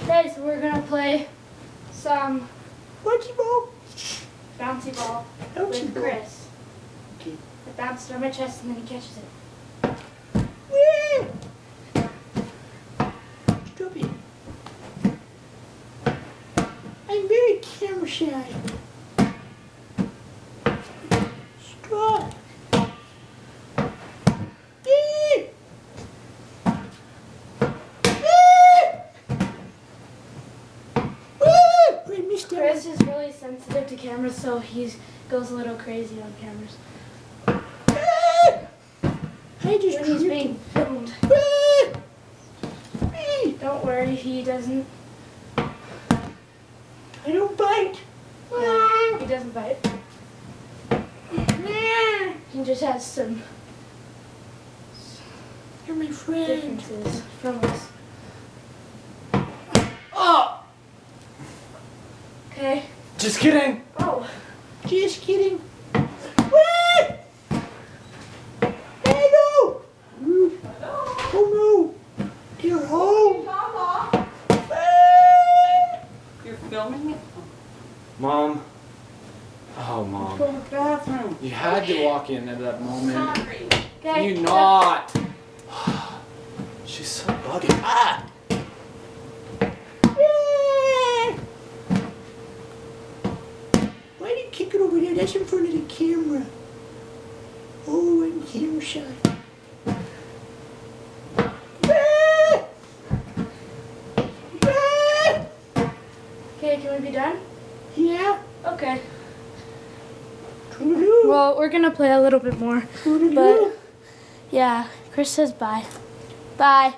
Guys, we're gonna play some bouncy ball with ball. Chris. Okay. It bounced on my chest and then he catches it. Whee! Stop it. I'm very camera shy. Stop. Whee! Whee! I missed that. Chris is really sensitive to cameras, so he goes a little crazy on cameras. I just When he's being filmed. Don't worry, he doesn't. I don't bite. No, he doesn't bite. He just has some You're my friend. differences from us. Oh! Okay. Just kidding. Oh. Just kidding. Whee! Hello! Oh no! They're home! You're filming it? Mom. Oh, Mom. Go to the bathroom. You had to walk in at that moment. Sorry. Can Okay. you not? She's so buggy. Ah! Why did you kick it over there? That's in front of the camera. Oh, I'm camera shy. Okay, can we be done? Yeah. Okay. Toodaloo. Well, we're gonna play a little bit more. Toodaloo. But yeah, Chris says bye. Bye.